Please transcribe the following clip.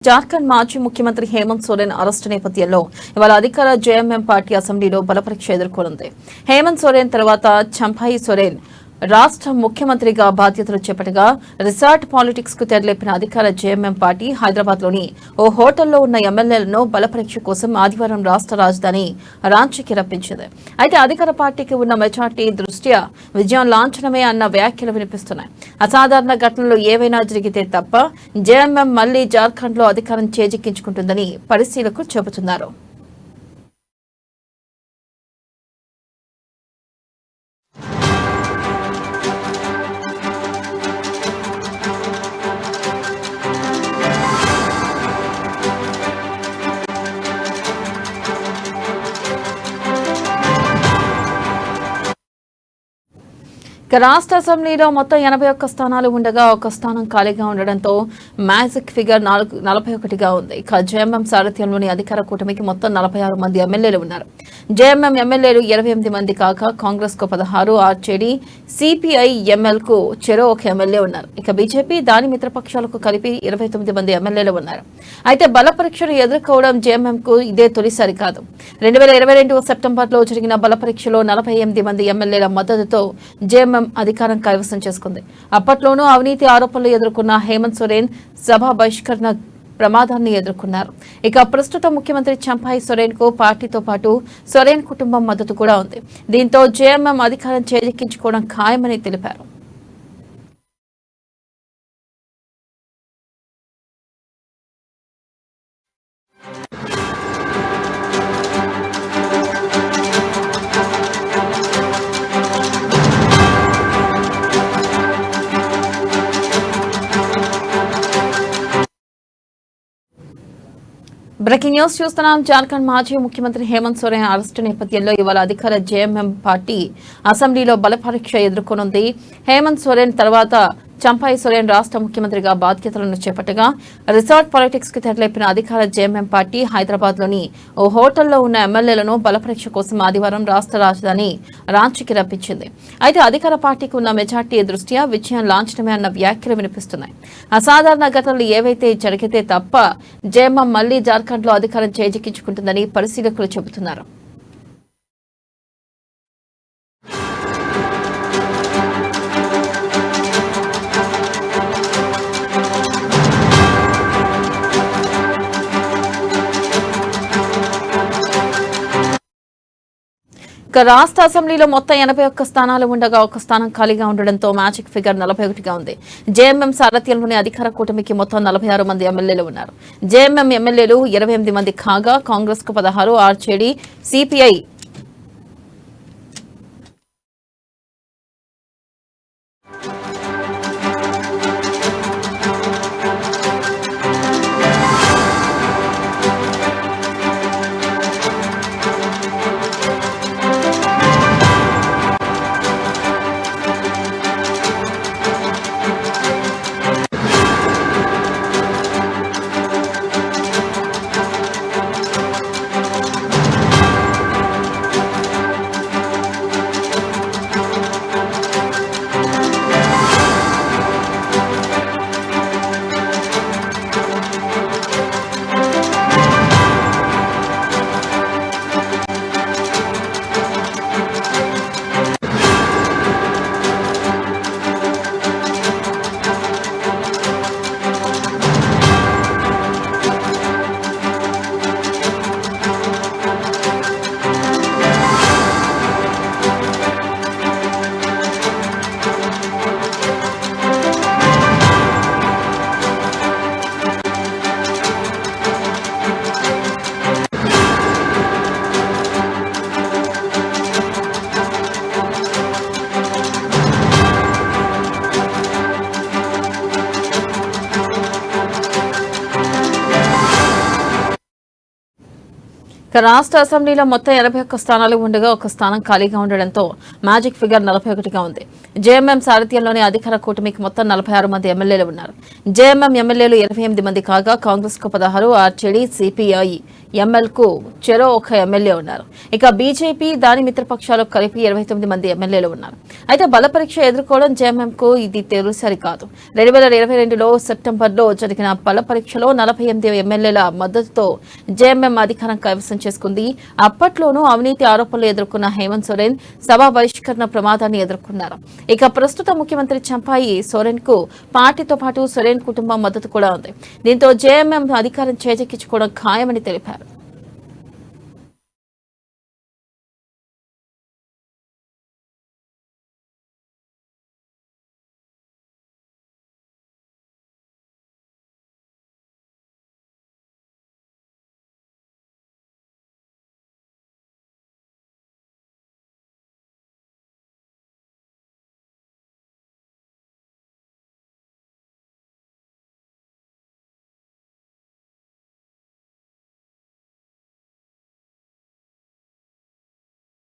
జార్ఖండ్ మాజీ ముఖ్యమంత్రి హేమంత్ సోరెన్ అరెస్టు నేపథ్యంలో ఇవాళ అధికార జేఎంఎం పార్టీ అసెంబ్లీలో బలపరీక్ష ఎదుర్కొనుంది. హేమంత్ సోరెన్ తర్వాత చంపాయి సోరెన్ రాష్ట్ర ముఖ్యమంత్రిగా బాధ్యతలు చేపట్టగా రిసార్ట్ పాలిటిక్స్ కు తెరలేపిన అధికార జేఎంఎం పార్టీ హైదరాబాద్ లోని ఓ హోటల్లో ఉన్న ఎమ్మెల్యేలను బలపరీక్ష కోసం ఆదివారం రాష్ట్ర రాజధాని రాంచీకి రప్పించింది. అయితే అధికార పార్టీకి ఉన్న మెజార్టీ దృష్ట్యా విజయం లాంఛనమే అన్న వ్యాఖ్యలు వినిపిస్తున్నాయి. అసాధారణ ఘటనలు ఏవైనా జరిగితే తప్ప జేఎంఎం మళ్లీ జార్ఖండ్ లో అధికారం చేజిక్కించుకుంటుందని పరిశీలకులు చెబుతున్నారు. రాష్ట్ర అసెంబ్లీలో మొత్తం 81 స్థానాలు ఉండగా ఒక స్థానం ఖాళీగా ఉండడంతో మ్యాజిక్ ఫిగర్ 41గా ఉంది. ఇక జేఎంఎం సారథ్యంలోని అధికార కూటమికి మొత్తం 46 మంది ఎమ్మెల్యేలు ఉన్నారు. జేఎంఎం ఎమ్మెల్యేలు 28 మంది కాగా కాంగ్రెస్ కు 16, ఆర్జేడీ, సిపిఐ ఎంఎల్ కు చెరో ఒక ఎమ్మెల్యే ఉన్నారు. ఇక బీజేపీ దాని మిత్రపక్షాలకు కలిపి 29 మంది ఎమ్మెల్యేలు ఉన్నారు. అయితే బల పరీక్షను ఎదుర్కోవడం జేఎంఎం కు ఇదే తొలిసారి కాదు. 2022 సెప్టెంబర్లో జరిగిన బల పరీక్షలో 48 మంది ఎమ్మెల్యేల మద్దతుతో జేఎంఎం అధికారం కైవసం చేసుకుంది. అప్పట్లోనూ అవినీతి ఆరోపణలు ఎదుర్కొన్న హేమంత్ సోరెన్ సభా బహిష్కరణ ప్రమాదాన్ని ఎదుర్కొన్నారు. ఇక ప్రస్తుత ముఖ్యమంత్రి చంపాయి సోరెన్ కు పార్టీతో పాటు సోరెన్ కుటుంబం మద్దతు కూడా ఉంది. దీంతో జేఎంఎం అధికారం చేజిక్కించుకోవడం ఖాయమని తెలిపారు. బ్రేకింగ్ న్యూస్ చూస్తున్నాం. జార్ఖండ్ మాజీ ముఖ్యమంత్రి హేమంత్ సోరెన్ అరెస్టు నేపథ్యంలో ఇవాళ అధికార జేఎంఎం పార్టీ అసెంబ్లీలో బలపరీక్ష ఎదుర్కొనుంది. హేమంత్ సోరెన్ తర్వాత చంపాయి సోరెన్ రాష్ట్ర ముఖ్యమంత్రిగా బాధ్యతలను చేపట్టగా రిసార్ట్ పాలిటిక్స్ కు తెరలేపిన అధికార జేఎంఎం పార్టీ హైదరాబాద్ లోని ఓ హోటల్లో ఉన్న ఎమ్మెల్యేలను బలపరీక్ష కోసం ఆదివారం రాష్ట్ర రాజధాని రాంచీకి రప్పించింది. అయితే అధికార పార్టీకి ఉన్న మెజార్టీ దృష్ట్యా విజయం లాంఛనమే అన్న వ్యాఖ్యలు వినిపిస్తున్నాయి. అసాధారణ ఘటనలు ఏవైతే జరిగితే తప్ప జేఎంఎం మళ్లీ జార్ఖండ్ లో అధికారం చేజిక్కించుకుంటుందని పరిశీలకులు చెబుతున్నారు. రాష్ట్ర అసెంబ్లీలో మొత్తం 81 స్థానాలు ఉండగా ఒక స్థానం ఖాళీగా ఉండడంతో మ్యాజిక్ ఫిగర్ 41గా ఉంది. జేఎంఎం సారథ్యంలోని అధికార కూటమికి మొత్తం 46 మంది ఎమ్మెల్యేలు ఉన్నారు. జేఎంఎం ఎమ్మెల్యేలు 28 మంది కాగా కాంగ్రెస్ కు 16, ఆర్జేడీ, సిపిఐ రాష్ట్ర అసెంబ్లీలో మొత్తం 81 స్థానాలు ఉండగా ఒక స్థానం ఖాళీగా ఉండడంతో మ్యాజిక్ ఫిగర్ 41గా ఉంది. జేఎంఎం సారథ్యంలోని అధికార కూటమికి మొత్తం 46 మంది ఎమ్మెల్యేలు ఉన్నారు. జేఎంఎం ఎమ్మెల్యేలు 28 మంది కాగా కాంగ్రెస్ కు 16, ఆర్జేడీ, సిపిఐ ఎంఎల్కు చెరో ఒక ఎమ్మెల్యే ఉన్నారు. ఇక బీజేపీ దాని మిత్రపక్షాలకు కలిపి 29 మంది ఎమ్మెల్యేలు ఉన్నారు. అయితే బల పరీక్ష ఎదుర్కోవడం జేఎంఎంకు ఇది తొలిసారి కాదు. 2022లో సెప్టెంబర్లో జరిగిన బల పరీక్షలో 48 ఎమ్మెల్యేల మద్దతుతో జేఎంఎం అధికారం కైవసం చేసుకుంది. అప్పట్లోనూ అవినీతి ఆరోపణలు ఎదుర్కొన్న హేమంత్ సోరెన్ సభా బహిష్కరణ ప్రమాదాన్ని ఎదుర్కొన్నారు. ఇక ప్రస్తుత ముఖ్యమంత్రి చంపాయి సోరెన్ కు పార్టీతో పాటు సోరెన్ కుటుంబం మద్దతు కూడా ఉంది. దీంతో జేఎంఎం అధికారం చేజెక్కించుకోవడం ఖాయమని తెలిపారు.